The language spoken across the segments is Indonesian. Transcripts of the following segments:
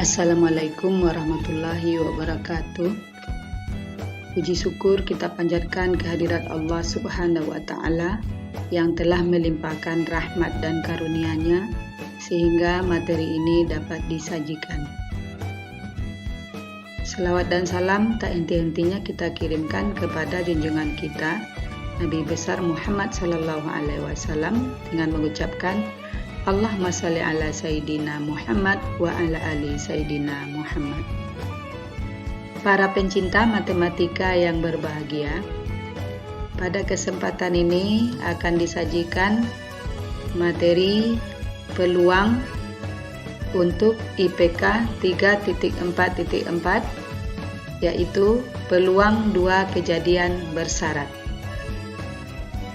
Assalamualaikum warahmatullahi wabarakatuh. Puji syukur kita panjatkan kehadirat Allah Subhanahu wa Ta'ala yang telah melimpahkan rahmat dan karunia-Nya sehingga materi ini dapat disajikan. Selawat dan salam tak henti-hentinya kita kirimkan kepada junjungan kita Nabi besar Muhammad sallallahu alaihi wasallam dengan mengucapkan Allahumma shalli ala Sayyidina Muhammad wa ala ali Sayyidina Muhammad. Para pencinta matematika yang berbahagia, pada kesempatan ini akan disajikan materi peluang untuk IPK 3.4.4, yaitu peluang dua kejadian bersyarat.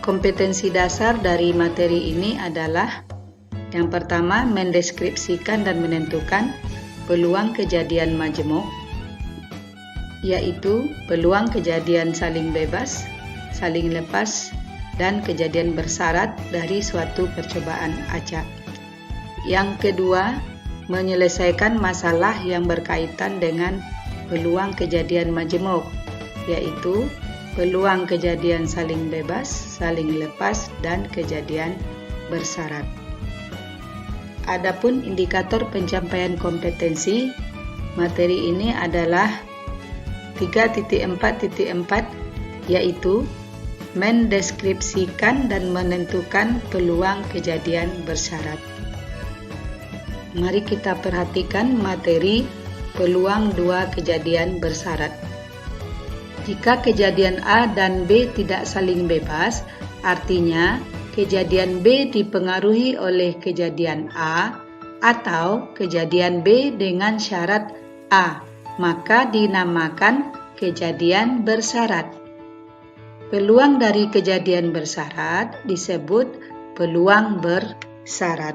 Kompetensi dasar dari materi ini adalah yang pertama, mendeskripsikan dan menentukan peluang kejadian majmuk, yaitu peluang kejadian saling bebas, saling lepas, dan kejadian bersyarat dari suatu percobaan acak. Yang kedua, menyelesaikan masalah yang berkaitan dengan peluang kejadian majmuk, yaitu peluang kejadian saling bebas, saling lepas, dan kejadian bersyarat. Adapun indikator pencapaian kompetensi, materi ini adalah 3.4.4, yaitu mendeskripsikan dan menentukan peluang kejadian bersyarat. Mari kita perhatikan materi peluang dua kejadian bersyarat. Jika kejadian A dan B tidak saling bebas, artinya kejadian B dipengaruhi oleh kejadian A atau kejadian B dengan syarat A, maka dinamakan kejadian bersyarat. Peluang dari kejadian bersyarat disebut peluang bersyarat.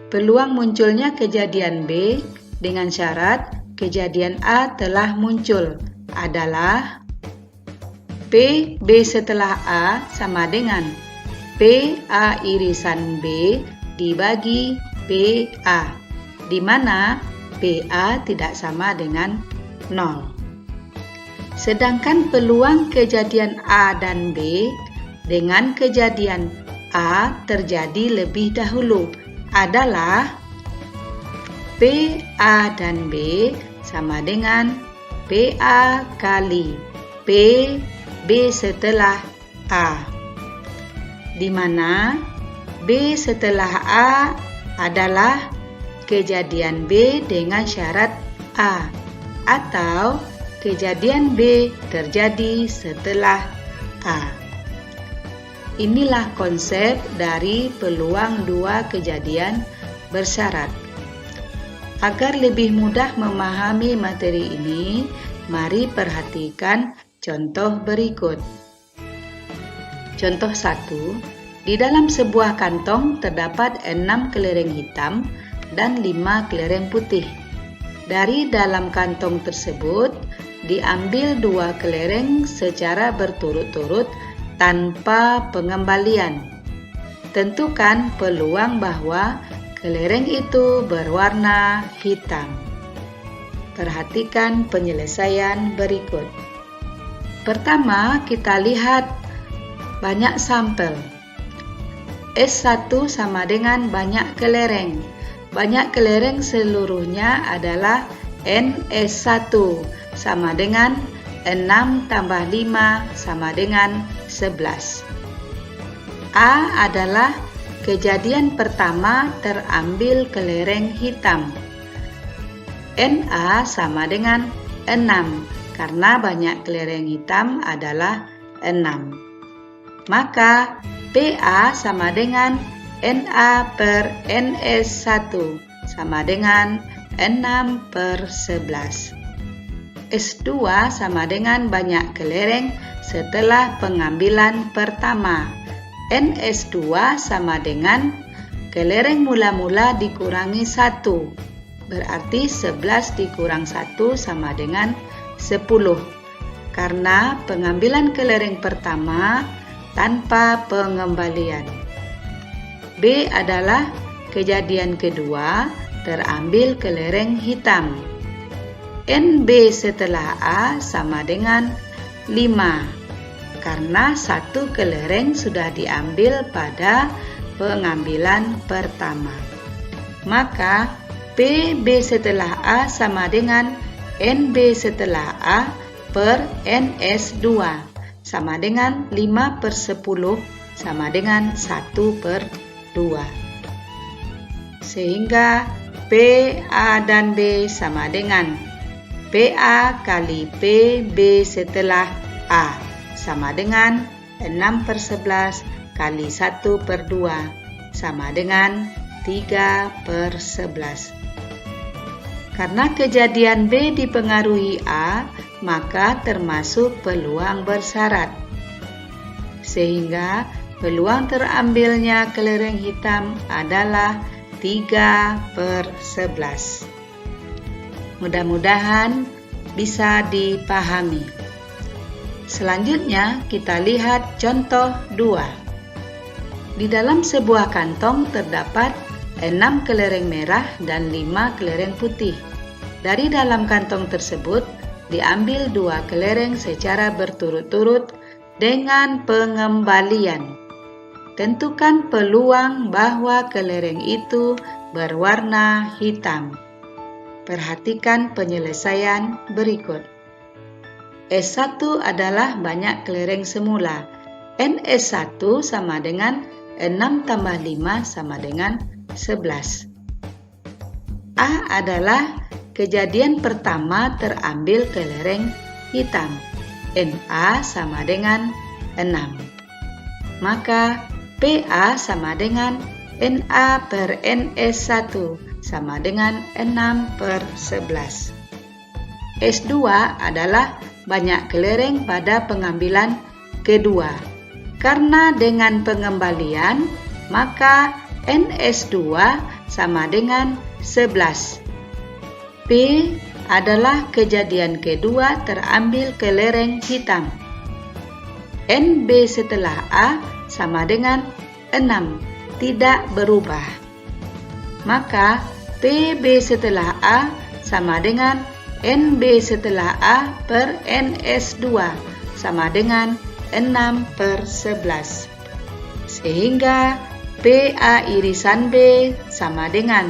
Peluang munculnya kejadian B dengan syarat kejadian A telah muncul adalah P B setelah A sama dengan P A irisan B dibagi P A, di mana P A tidak sama dengan 0. Sedangkan peluang kejadian A dan B dengan kejadian A terjadi lebih dahulu adalah P A dan B sama dengan P A kali P B setelah A, di mana B setelah A adalah kejadian B dengan syarat A atau kejadian B terjadi setelah A. Inilah konsep dari peluang dua kejadian bersyarat. Agar lebih mudah memahami materi ini, mari perhatikan contoh berikut. Contoh 1, di dalam sebuah kantong terdapat 6 kelereng hitam dan 5 kelereng putih. Dari dalam kantong tersebut diambil 2 kelereng secara berturut-turut tanpa pengembalian. Tentukan peluang bahwa kelereng itu berwarna hitam. Perhatikan penyelesaian berikut. Pertama, kita lihat banyak sampel. S1 sama dengan banyak kelereng. Banyak kelereng seluruhnya adalah NS1 sama dengan 6 tambah 5 sama dengan 11. A adalah kejadian pertama terambil kelereng hitam. Na sama dengan 6 karena banyak kelereng hitam adalah 6. Maka PA sama dengan Na per NS1 sama dengan 6/11. S2 sama dengan banyak kelereng setelah pengambilan pertama. NS2 sama dengan kelereng mula-mula dikurangi 1. Berarti 11 dikurang 1 sama dengan 10. Karena pengambilan kelereng pertama tanpa pengembalian. B adalah kejadian kedua terambil kelereng hitam. NB setelah A sama dengan 5, karena satu kelereng sudah diambil pada pengambilan pertama. Maka PB setelah A sama dengan NB setelah A per NS2 sama dengan 5/10 sama dengan 1/2. Sehingga PA dan B sama dengan PA kali PB setelah A sama dengan 6/11 kali 1/2 sama dengan 3/11. Karena kejadian B dipengaruhi A, maka termasuk peluang bersyarat. Sehingga peluang terambilnya kelereng hitam adalah 3/11. Mudah-mudahan bisa dipahami. Selanjutnya kita lihat contoh 2. Di dalam sebuah kantong terdapat 6 kelereng merah dan 5 kelereng putih. Dari dalam kantong tersebut diambil 2 kelereng secara berturut-turut dengan pengembalian. Tentukan peluang bahwa kelereng itu berwarna hitam. Perhatikan penyelesaian berikut. S1 adalah banyak kelereng semula. NS1 sama dengan 6 tambah 5 sama dengan 11. A adalah kejadian pertama terambil kelereng hitam. NA sama dengan 6. Maka PA sama dengan NA per NS1 sama dengan 6/11. S2 adalah banyak kelereng pada pengambilan kedua. Karena dengan pengembalian, maka NS2 sama dengan 11. P adalah kejadian kedua terambil kelereng hitam. NB setelah A sama dengan 6, tidak berubah. Maka PB setelah A sama dengan NB setelah A per NS2 sama dengan 6/11. Sehingga PA irisan B sama dengan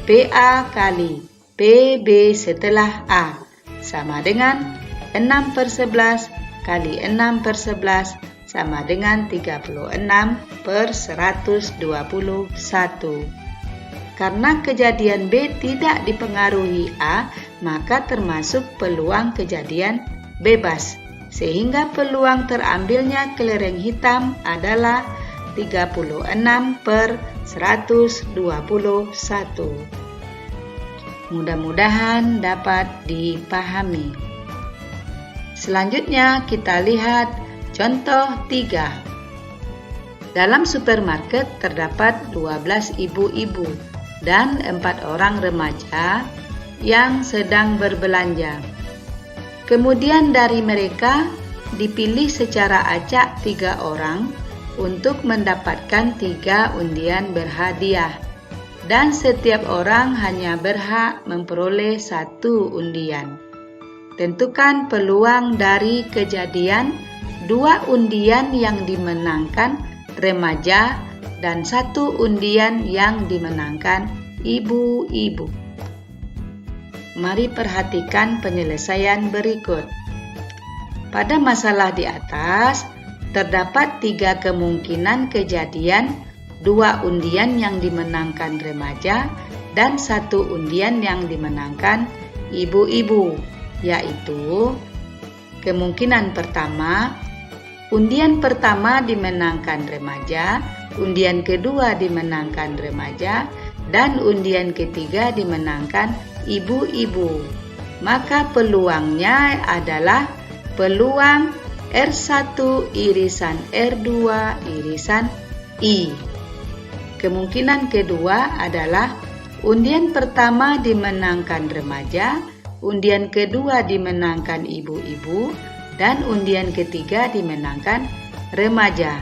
PA kali PB setelah A sama dengan 6/11 kali 6/11 sama dengan 36/121. Karena kejadian B tidak dipengaruhi A, maka termasuk peluang kejadian bebas. Sehingga peluang terambilnya kelereng hitam adalah 36/121. Mudah-mudahan dapat dipahami. Selanjutnya kita lihat contoh 3. Dalam supermarket terdapat 12 ibu-ibu dan 4 orang remaja yang sedang berbelanja. Kemudian dari mereka dipilih secara acak 3 orang untuk mendapatkan 3 undian berhadiah, dan setiap orang hanya berhak memperoleh 1 undian. Tentukan peluang dari kejadian 2 undian yang dimenangkan remaja dan 1 undian yang dimenangkan ibu-ibu. Mari perhatikan penyelesaian berikut. Pada masalah di atas, terdapat 3 kemungkinan kejadian 2 undian yang dimenangkan remaja dan 1 undian yang dimenangkan ibu-ibu, yaitu kemungkinan pertama, undian pertama dimenangkan remaja, undian kedua dimenangkan remaja, dan undian ketiga dimenangkan ibu-ibu. Maka peluangnya adalah peluang R1 irisan R2 irisan I. Kemungkinan kedua adalah undian pertama dimenangkan remaja, undian kedua dimenangkan ibu-ibu, dan undian ketiga dimenangkan remaja.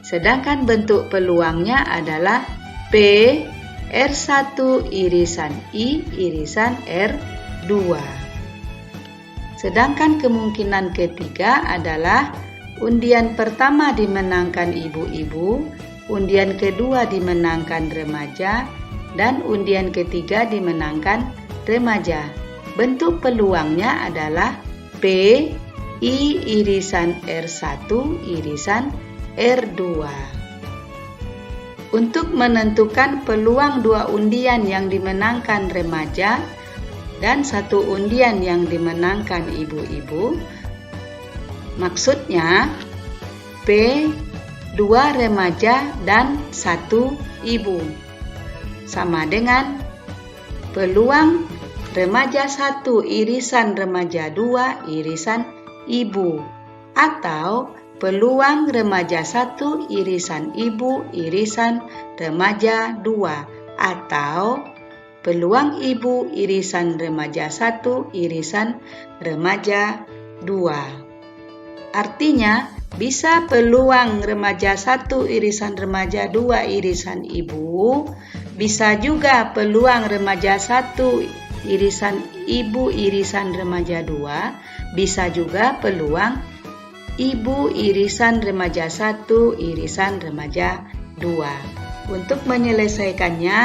Sedangkan bentuk peluangnya adalah P R1 irisan I irisan R2. Sedangkan kemungkinan ketiga adalah undian pertama dimenangkan ibu-ibu, undian kedua dimenangkan remaja, dan undian ketiga dimenangkan remaja. Bentuk peluangnya adalah P I irisan R1 irisan R2. Untuk menentukan peluang dua undian yang dimenangkan remaja dan satu undian yang dimenangkan ibu-ibu, maksudnya P 2 remaja dan 1 ibu sama dengan peluang remaja 1 irisan remaja 2 irisan ibu, atau peluang remaja 1 irisan ibu irisan remaja 2, atau peluang ibu irisan remaja 1 irisan remaja 2. Artinya, bisa peluang remaja 1 irisan remaja 2 irisan ibu, bisa juga peluang remaja 1 irisan ibu irisan remaja 2, bisa juga peluang ibu irisan remaja 1 irisan remaja 2. Untuk menyelesaikannya,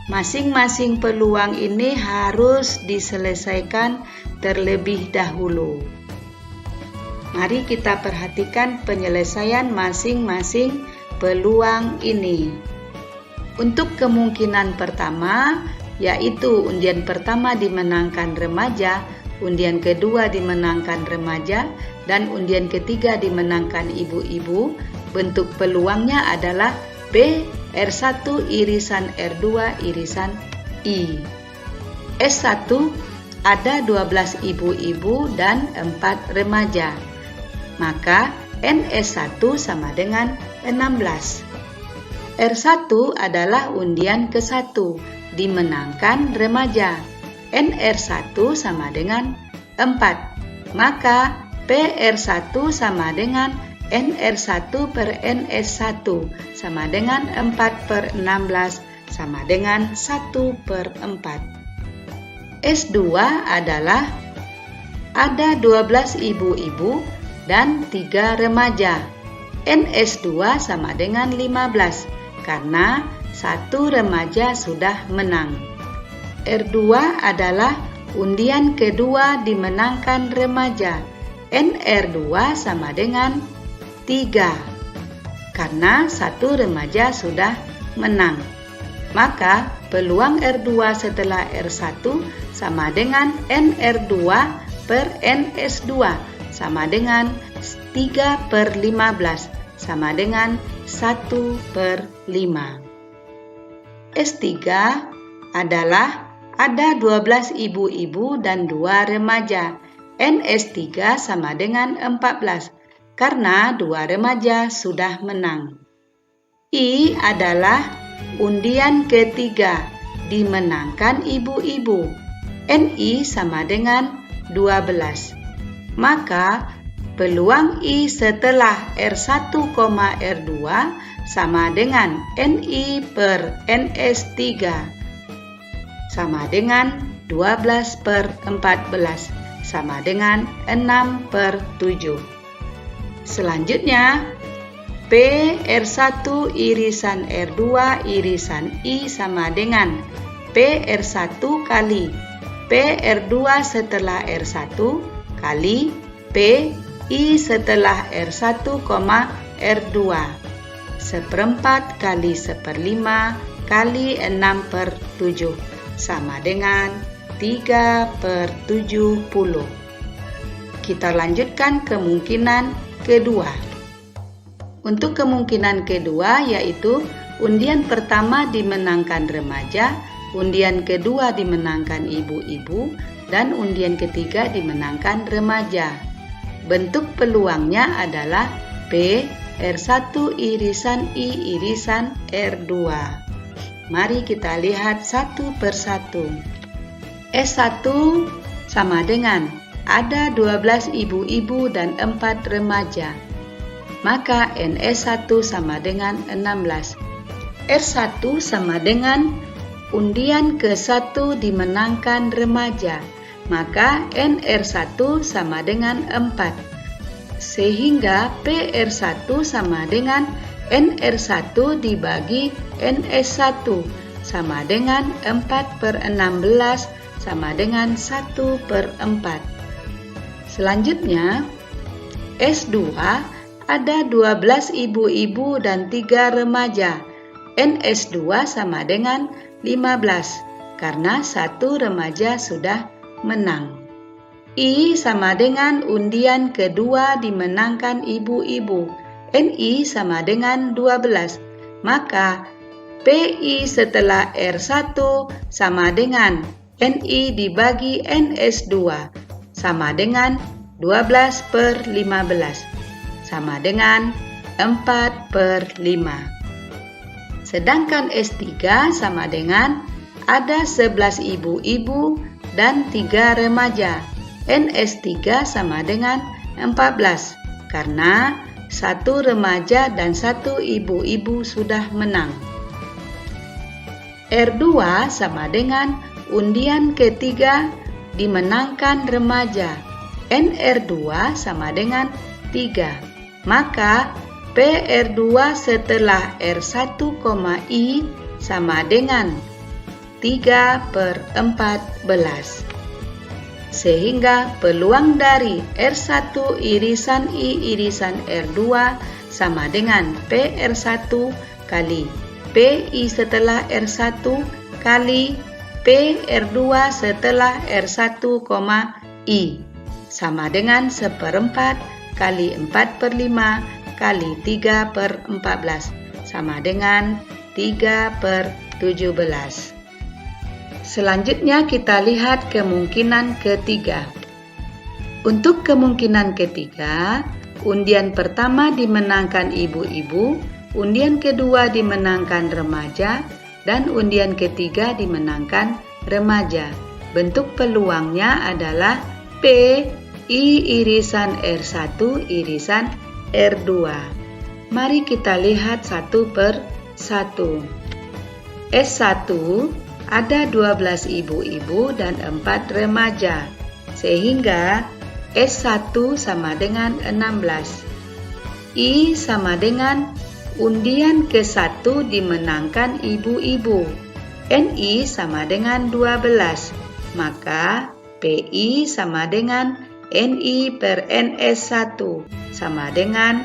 masing-masing peluang ini harus diselesaikan terlebih dahulu. Mari kita perhatikan penyelesaian masing-masing peluang ini. Untuk kemungkinan pertama, yaitu undian pertama dimenangkan remaja, undian kedua dimenangkan remaja, dan undian ketiga dimenangkan ibu-ibu, bentuk peluangnya adalah P R1 irisan R2 irisan I. S1 ada 12 ibu-ibu dan 4 remaja. Maka NS1 sama dengan 16. R1 adalah undian ke-1 dimenangkan remaja. NR1 sama dengan 4. Maka PR1 sama dengan NR1 per NS1 sama dengan 4 per 16 sama dengan 1 per 4. S2 adalah ada 12 ibu-ibu dan 3 remaja. NS2 sama dengan 15 karena 1 remaja sudah menang. R2 adalah undian kedua dimenangkan remaja. NR2 sama dengan 3 karena 1 remaja sudah menang. Maka peluang R2 setelah R1 sama dengan NR2 per NS2 sama dengan 3 per 15 sama dengan 1 per 5. S3 adalah ada 12 ibu-ibu dan 2 remaja. NS3 sama dengan 14 karena 2 remaja sudah menang. I adalah undian ketiga dimenangkan ibu-ibu. NI sama dengan 12. Maka peluang I setelah R1, R2 sama dengan NI per NS3 sama dengan 12 per 14 sama dengan 6 per 7. Selanjutnya, PR1 irisan R2 irisan I sama dengan PR1 kali PR2 setelah R1 kali PI setelah R1, R2 seperempat kali seperlima kali 6 per 7 sama dengan 3 per 70. Kita lanjutkan kemungkinan kedua. Untuk kemungkinan kedua yaitu undian pertama dimenangkan remaja, undian kedua dimenangkan ibu-ibu, dan undian ketiga dimenangkan remaja. Bentuk peluangnya adalah P R1 irisan I irisan R2. Mari kita lihat satu persatu. S1 sama dengan ada 12 ibu-ibu dan 4 remaja. Maka NS1 sama dengan 16. R1 sama dengan undian ke-1 dimenangkan remaja, maka NR1 sama dengan 4. Sehingga PR1 sama dengan NR1 dibagi NS1 sama dengan 4/16 sama dengan 1/4. Selanjutnya, S2 ada 12 ibu-ibu dan 3 remaja. NS2 sama dengan 15 karena 1 remaja sudah menang. I sama dengan undian kedua dimenangkan ibu-ibu. NI sama dengan 12. Maka PI setelah R1 sama dengan NI dibagi NS2 sama dengan 12/15 sama dengan 4/5. Sedangkan S3 sama dengan ada 11 ibu-ibu dan 3 remaja. NS3 sama dengan 14 karena 1 remaja dan 1 ibu-ibu sudah menang. R2 sama dengan undian ketiga dimenangkan remaja. NR2 sama dengan 3. Maka PR2 setelah R1, I sama dengan 3/14. Sehingga peluang dari R1 irisan I irisan R2 sama dengan PR1 kali PI setelah R1 kali PR2 setelah R1, I sama dengan 1/4 kali 4/5 kali 3/14 sama dengan 3/17. Selanjutnya kita lihat kemungkinan ketiga. Untuk kemungkinan ketiga, undian pertama dimenangkan ibu-ibu, undian kedua dimenangkan remaja, dan undian ketiga dimenangkan remaja. Bentuk peluangnya adalah P I irisan R1 irisan R2. Mari kita lihat satu per satu. S1 ada 12 ibu-ibu dan 4 remaja, sehingga S1 sama dengan 16. I sama dengan undian ke-1 dimenangkan ibu-ibu. NI sama dengan 12, maka PI sama dengan NI per NS1 sama dengan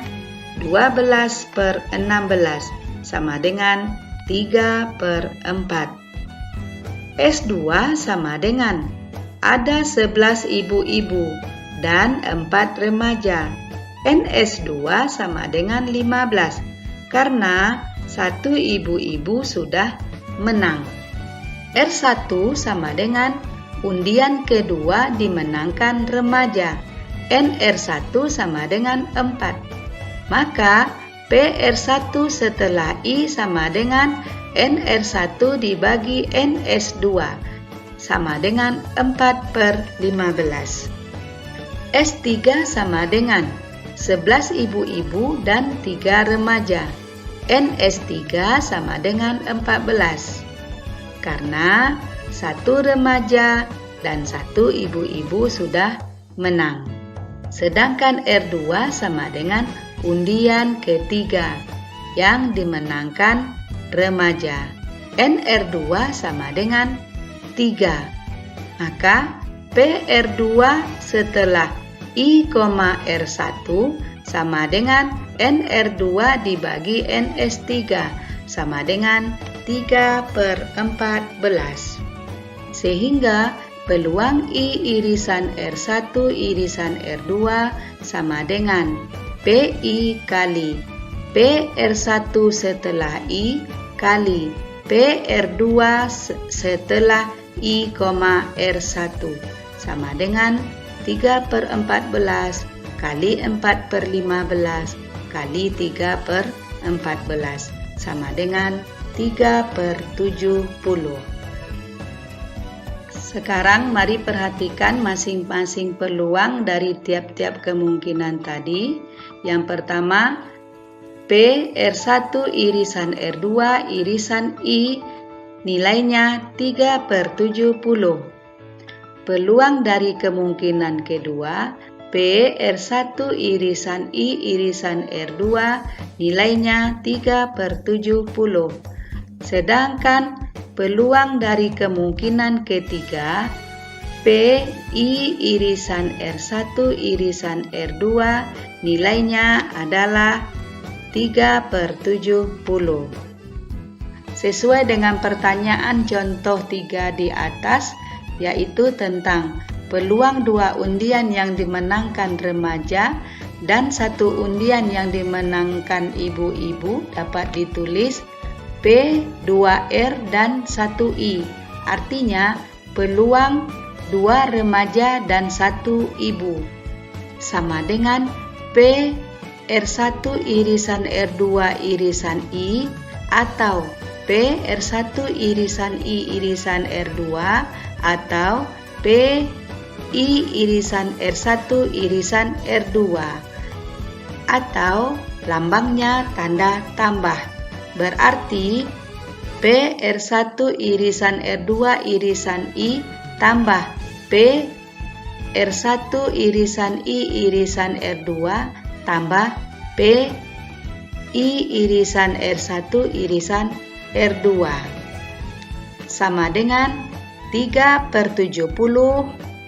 12/16 sama dengan 3/4. S2 sama dengan ada 11 ibu-ibu dan 4 remaja. NS2 sama dengan 15 karena 1 ibu-ibu sudah menang. R1 sama dengan undian kedua dimenangkan remaja. NR1 sama dengan 4. Maka PR1 setelah I sama dengan NR1 dibagi NS2 sama dengan 4/15. S3 sama dengan 11 ibu-ibu dan 3 remaja. NS3 sama dengan 14 karena 1 remaja dan 1 ibu-ibu sudah menang. Sedangkan R2 sama dengan undian ketiga yang dimenangkan remaja. NR2 sama dengan 3. Maka PR2 setelah I, R1 sama dengan NR2 dibagi NS3 sama dengan 3/14. Sehingga peluang I irisan R1 irisan R2 sama dengan PI kali PR1 setelah I kali PR2 setelah I, R1 sama dengan 3/14 kali 4/15 kali 3/14 sama dengan 3/70. Sekarang mari perhatikan masing-masing peluang dari tiap-tiap kemungkinan tadi. Yang pertama, PR1 irisan R2 irisan I nilainya 3/70. Peluang dari kemungkinan kedua, P R1 irisan I irisan R2 nilainya 3/70. Sedangkan peluang dari kemungkinan ketiga, P I irisan R1 irisan R2 nilainya adalah 3/70. Sesuai dengan pertanyaan contoh 3 di atas, yaitu tentang peluang 2 undian yang dimenangkan remaja dan 1 undian yang dimenangkan ibu-ibu, dapat ditulis P, 2R, dan 1I. Artinya peluang 2 remaja dan 1 ibu sama dengan P R1 irisan R2 irisan I atau P R1 irisan I irisan R2 atau P I irisan R1 irisan R2 atau lambangnya tanda tambah. Berarti P R1 irisan R2 irisan I tambah P R1 irisan I irisan R2 tambah P I irisan R1 irisan R2 sama dengan 3/70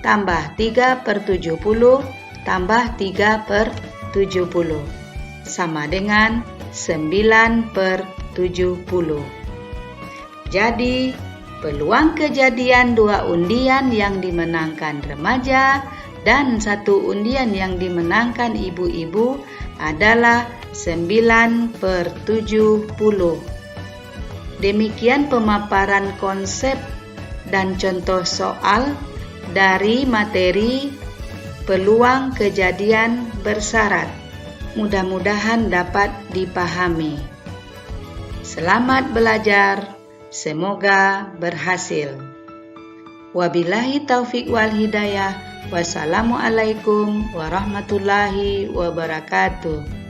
tambah 3/70 tambah 3/70 sama dengan 9/70. Jadi, peluang kejadian 2 undian yang dimenangkan remaja dan 1 undian yang dimenangkan ibu-ibu adalah 9/70. Demikian pemaparan konsep dan contoh soal dari materi peluang kejadian bersyarat. Mudah-mudahan dapat dipahami. Selamat belajar, semoga berhasil. Wabillahi taufik wal hidayah. Wassalamualaikum warahmatullahi wabarakatuh.